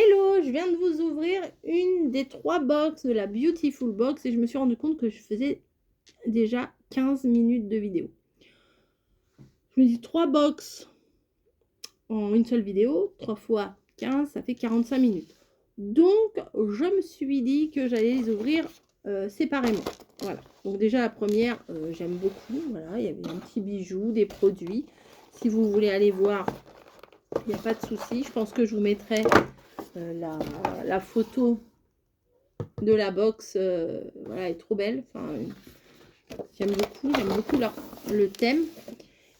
Hello, je viens de vous ouvrir une des 3 box de la Beautiful Box et je me suis rendu compte que je faisais déjà 15 minutes de vidéo. Je me dis 3 box en une seule vidéo, 3 fois 15, ça fait 45 minutes. Donc, je me suis dit que j'allais les ouvrir séparément. Voilà. Donc déjà, la première, j'aime beaucoup. Voilà, il y avait un petit bijou, des produits. Si vous voulez aller voir, il n'y a pas de souci. Je pense que je vous mettrai la photo de la box. Voilà, elle est trop belle. Enfin, j'aime beaucoup le thème.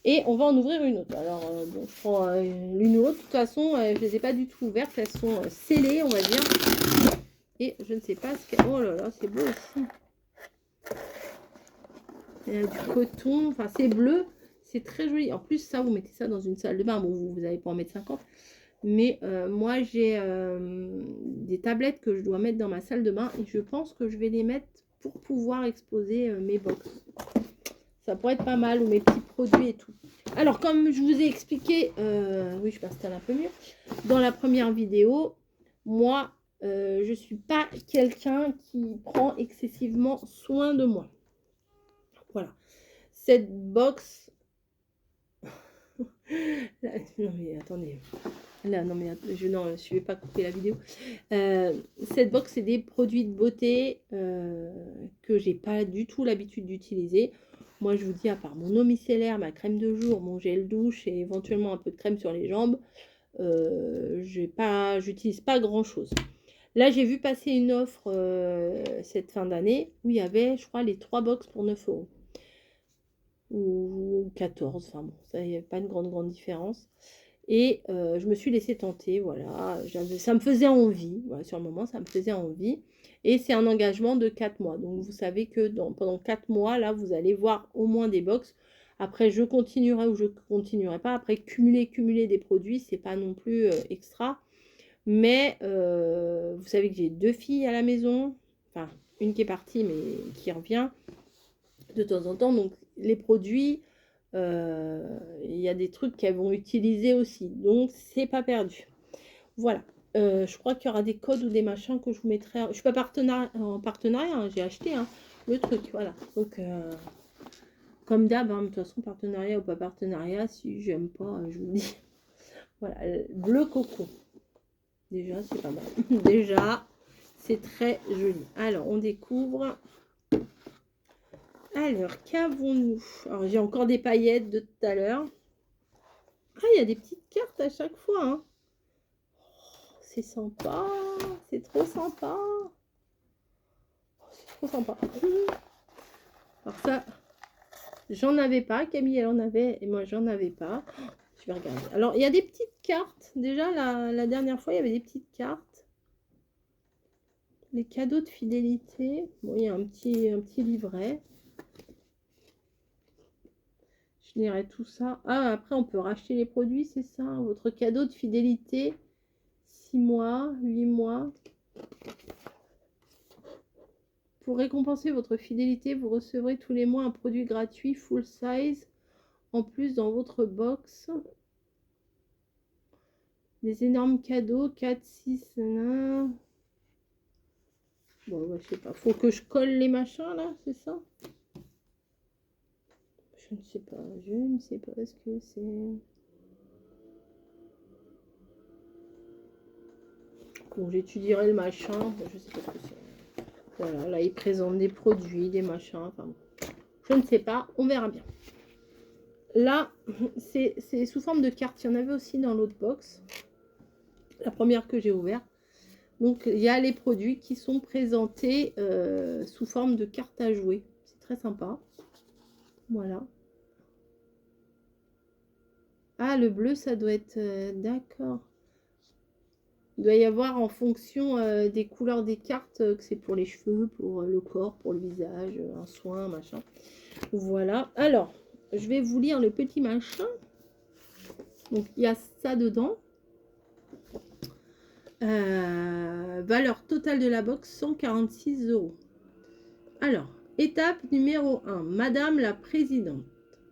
Et on va en ouvrir une autre. Alors, bon, je prends l'une ou l'autre. De toute façon, je ne les ai pas du tout ouvertes. Elles sont scellées, on va dire. Et je ne sais pas ce qu'elle... Oh là là, c'est beau aussi. Il y a du coton. Enfin, c'est bleu. C'est très joli. En plus, ça, vous mettez ça dans une salle de bain. Bon, vous n'allez pas en mettre 50. Mais moi, j'ai des tablettes que je dois mettre dans ma salle de bain. Et je pense que je vais les mettre pour pouvoir exposer mes box. Ça pourrait être pas mal. Ou mes petits produits et tout. Alors, comme je vous ai expliqué, oui, je m'installe un peu mieux, dans la première vidéo, moi, je ne suis pas quelqu'un qui prend excessivement soin de moi. Voilà. Cette box... Là, non, mais attendez. Là, non, mais je ne vais pas couper la vidéo. Cette box, c'est des produits de beauté que j'ai pas du tout l'habitude d'utiliser. Moi, je vous dis, à part mon eau micellaire, ma crème de jour, mon gel douche et éventuellement un peu de crème sur les jambes, j'utilise pas grand-chose. Là, j'ai vu passer une offre cette fin d'année où il y avait, je crois, les 3 box pour 9 € ou 14. Enfin bon, ça, il n'y avait pas une grande différence. Et je me suis laissée tenter, voilà. Ça me faisait envie, voilà, sur le moment, ça me faisait envie. Et c'est un engagement de 4 mois. Donc, vous savez que pendant 4 mois, là, vous allez voir au moins des box. Après, je continuerai ou je ne continuerai pas. Après, cumuler des produits, c'est pas non plus extra. Mais vous savez que j'ai 2 filles à la maison. Enfin, une qui est partie, mais qui revient de temps en temps. Donc, les produits... il y a des trucs qu'elles vont utiliser aussi, donc c'est pas perdu. Voilà. Je crois qu'il y aura des codes ou des machins que je vous mettrai. Je suis pas en partenariat, hein, j'ai acheté le truc, voilà. Donc comme d'hab, hein, de toute façon, partenariat ou pas partenariat, si j'aime pas, je vous dis. Voilà, bleu coco. Déjà, c'est pas mal. Déjà, c'est très joli. Alors, on découvre. Alors, qu'avons-nous? Alors, j'ai encore des paillettes de tout à l'heure. Ah, il y a des petites cartes à chaque fois. Hein. Oh, c'est sympa. C'est trop sympa. Oh, c'est trop sympa. Alors ça, j'en avais pas. Camille, elle en avait. Et moi, j'en avais pas. Je vais regarder. Alors, il y a des petites cartes. Déjà, la dernière fois, il y avait des petites cartes. Les cadeaux de fidélité. Bon, il y a un petit livret. Je lirai tout ça. Ah, après, on peut racheter les produits, c'est ça. Votre cadeau de fidélité. 6 mois, 8 mois. Pour récompenser votre fidélité, vous recevrez tous les mois un produit gratuit full size en plus dans votre box. Des énormes cadeaux, 4, 6, 1. Bon, bah, je sais pas. Faut que je colle les machins là, c'est ça? Je ne sais pas. Je ne sais pas ce que c'est. Bon, j'étudierai le machin. Je sais pas ce que c'est. Voilà, là, ils présentent des produits, des machins. Enfin, je ne sais pas. On verra bien. Là, c'est sous forme de carte. Il y en avait aussi dans l'autre box. La première que j'ai ouverte. Donc, il y a les produits qui sont présentés sous forme de carte à jouer. C'est très sympa. Voilà. Ah, le bleu, ça doit être... d'accord. Il doit y avoir en fonction des couleurs des cartes, que c'est pour les cheveux, pour le corps, pour le visage, un soin, machin. Voilà. Alors, je vais vous lire le petit machin. Donc, il y a ça dedans. Valeur totale de la box, 146 €. Alors, étape numéro 1. Madame la Présidente.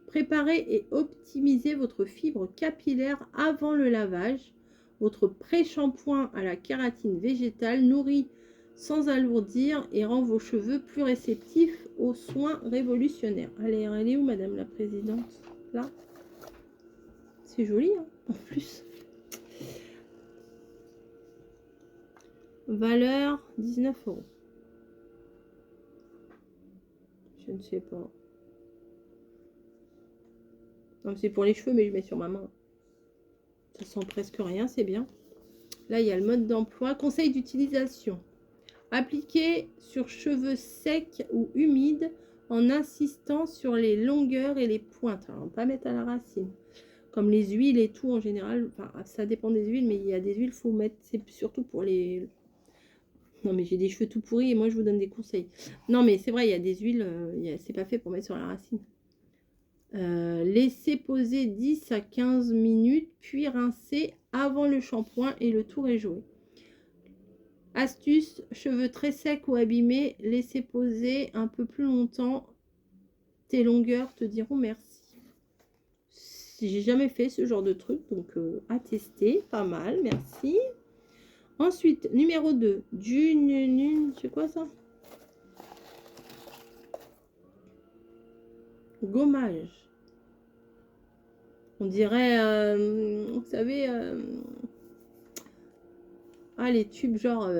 Préparez et optimisez votre fibre capillaire avant le lavage Votre pré-shampoing à la kératine végétale nourrit sans alourdir et rend vos cheveux plus réceptifs aux soins révolutionnaires. Allez, elle est où, Madame la Présidente? Là. C'est joli, hein, en plus. Valeur 19 €. Je ne sais pas. Non, c'est pour les cheveux, mais je mets sur ma main. Ça sent presque rien, c'est bien. Là, il y a le mode d'emploi. Conseil d'utilisation. Appliquer sur cheveux secs ou humides en insistant sur les longueurs et les pointes. Alors, pas mettre à la racine. Comme les huiles et tout en général. Enfin, ça dépend des huiles, mais il y a des huiles, faut mettre. C'est surtout pour les... Non, mais j'ai des cheveux tout pourris et moi, je vous donne des conseils. Non, mais c'est vrai, il y a des huiles, c'est pas fait pour mettre sur la racine. Laissez poser 10 à 15 minutes, puis rincer avant le shampoing et le tour est joué. Astuce, cheveux très secs ou abîmés, laissez poser un peu plus longtemps. Tes longueurs te diront merci. J'ai jamais fait ce genre de truc, donc à tester, pas mal, merci. Ensuite, numéro 2, c'est quoi ça? Gommage. On dirait, vous savez, les tubes genre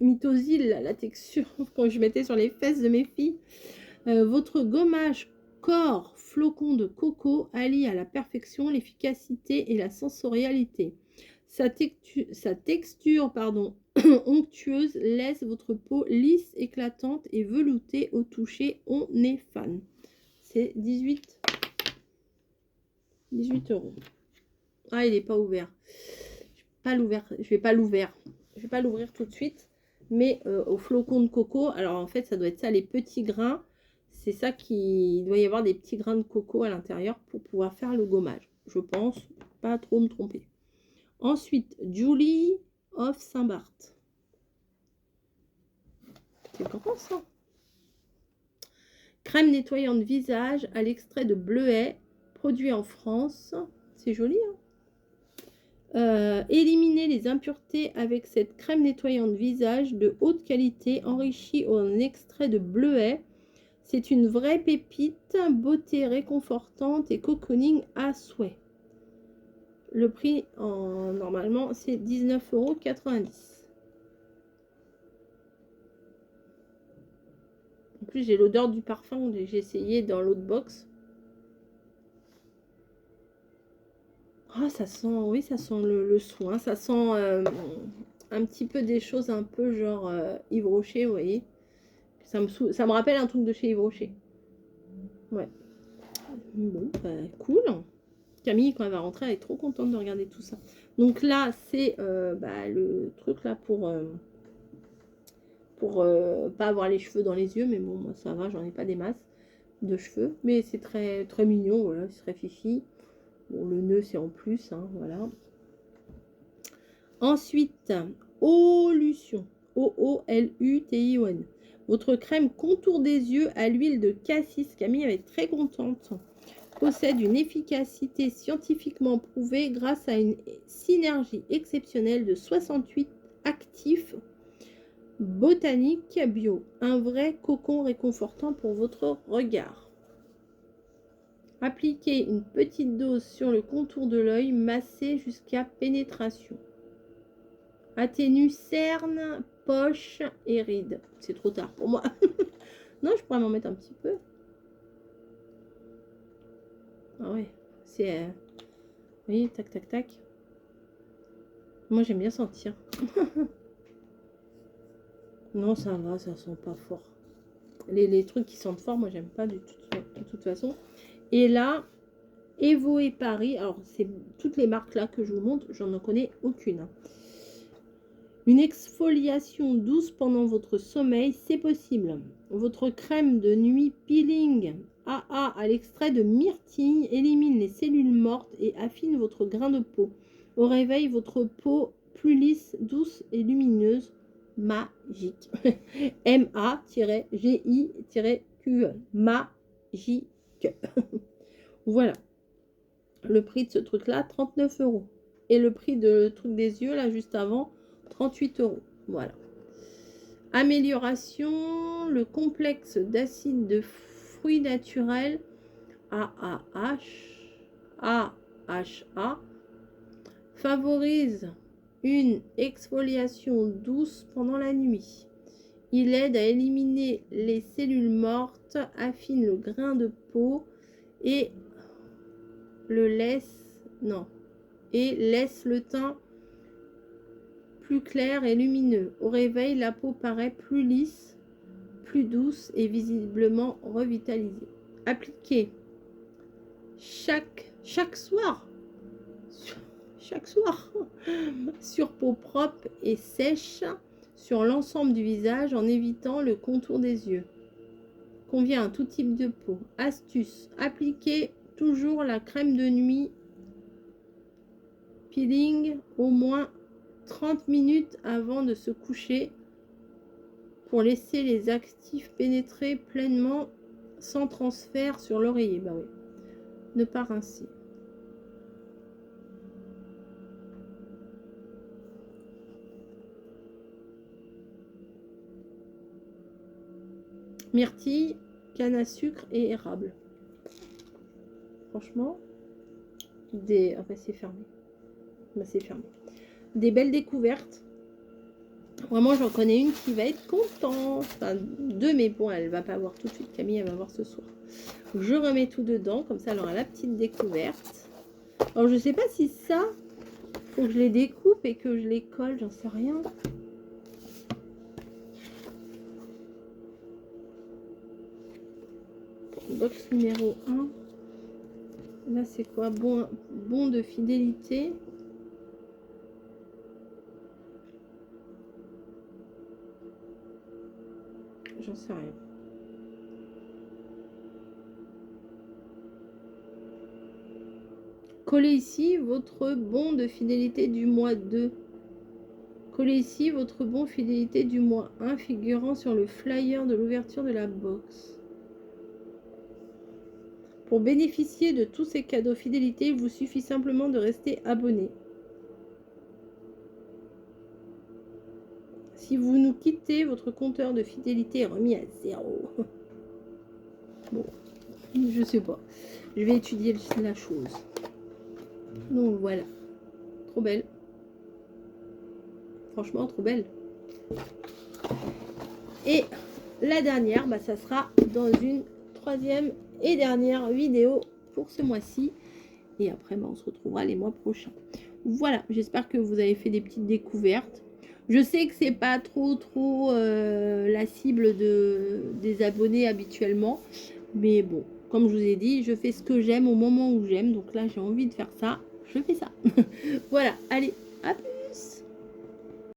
Mythosil, la texture, quand je mettais sur les fesses de mes filles. Votre gommage corps flocon de coco allie à la perfection l'efficacité et la sensorialité. Sa texture onctueuse laisse votre peau lisse, éclatante et veloutée au toucher. On est fan. C'est 18 €. Ah, il n'est pas ouvert. Je vais pas l'ouvrir tout de suite. Mais au flocon de coco, alors en fait, ça doit être ça, les petits grains. C'est ça qui... Il doit y avoir des petits grains de coco à l'intérieur pour pouvoir faire le gommage. Je pense pas trop me tromper. Ensuite, Julie of Saint-Barth. C'est grand ça. Crème nettoyante visage à l'extrait de bleuet, produit en France. C'est joli, hein. Éliminer les impuretés avec cette crème nettoyante visage de haute qualité enrichie en extrait de bleuet. C'est une vraie pépite, beauté réconfortante et cocooning à souhait. Le prix, normalement, c'est 19,90 €. En plus, j'ai l'odeur du parfum que j'ai essayé dans l'autre box. Ah, ça sent, oui, ça sent le soin. Ça sent un petit peu des choses un peu genre Yves Rocher, vous voyez. Ça me rappelle un truc de chez Yves Rocher. Ouais. Bon, bah, cool. Camille, quand elle va rentrer, elle est trop contente de regarder tout ça. Donc là, c'est le truc là pour pas avoir les cheveux dans les yeux. Mais bon, moi, ça va, j'en ai pas des masses de cheveux. Mais c'est très, très mignon, voilà, c'est très fifi. Bon, le nœud, c'est en plus, hein, voilà. Ensuite, Olution. O-O-L-U-T-I-O-N. Votre crème contour des yeux à l'huile de cassis. Camille, elle est très contente. Possède une efficacité scientifiquement prouvée grâce à une synergie exceptionnelle de 68 actifs botaniques bio. Un vrai cocon réconfortant pour votre regard. Appliquez une petite dose sur le contour de l'œil, massez jusqu'à pénétration. Atténue cernes, poches et rides. C'est trop tard pour moi. Non, je pourrais m'en mettre un petit peu. Ah ouais, c'est... Vous voyez, tac, tac, tac. Moi, j'aime bien sentir. Non, ça va, ça sent pas fort. Les trucs qui sentent fort, moi, j'aime pas du tout, de toute façon. Et là, Evo et Paris. Alors, c'est toutes les marques là que je vous montre, j'en connais aucune. Hein. Une exfoliation douce pendant votre sommeil, c'est possible. Votre crème de nuit peeling AA à l'extrait de myrtille élimine les cellules mortes et affine votre grain de peau. Au réveil, votre peau plus lisse, douce et lumineuse. Magique. M-A-G-I-Q-E. Magique. Voilà. Le prix de ce truc-là, 39 €. Et le prix de truc des yeux, là, juste avant, 38 €. Voilà. Amélioration, le complexe d'acide de fruits naturels AAH, AHA favorise une exfoliation douce pendant la nuit. Il aide à éliminer les cellules mortes, affine le grain de peau et laisse le teint plus clair et lumineux. Au réveil, la peau paraît plus lisse, plus douce et visiblement revitalisée. Appliquez chaque soir sur peau propre et sèche sur l'ensemble du visage en évitant le contour des yeux. Convient à tout type de peau. Astuce, appliquez toujours la crème de nuit peeling au moins 30 minutes avant de se coucher pour laisser les actifs pénétrer pleinement sans transfert sur l'oreiller. Bah oui. Ne pas rincer. Myrtille, canne à sucre et érable. Franchement, ah bah c'est fermé. Bah c'est fermé. Des belles découvertes. Vraiment, j'en connais une qui va être contente. Enfin, deux, mais bon, elle va pas voir tout de suite. Camille, elle va voir ce soir. Je remets tout dedans, comme ça, elle aura la petite découverte. Alors, je sais pas si ça, faut que je les découpe et que je les colle, j'en sais rien. Box numéro 1. Là, c'est quoi? Bon de fidélité. J'en sais rien. Collez ici votre bon de fidélité du mois 2. Collez ici votre bon fidélité du mois 1 figurant sur le flyer de l'ouverture de la box. Pour bénéficier de tous ces cadeaux fidélité, il vous suffit simplement de rester abonné. Si vous nous quittez, votre compteur de fidélité est remis à 0. Bon, je sais pas. Je vais étudier la chose. Donc voilà. Trop belle. Franchement, trop belle. Et la dernière, bah, ça sera dans une troisième et dernière vidéo pour ce mois-ci. Et après, bah, on se retrouvera les mois prochains. Voilà, j'espère que vous avez fait des petites découvertes. Je sais que c'est pas trop la cible des abonnés habituellement. Mais bon, comme je vous ai dit, je fais ce que j'aime au moment où j'aime. Donc là, j'ai envie de faire ça. Je fais ça. Voilà, allez, à plus.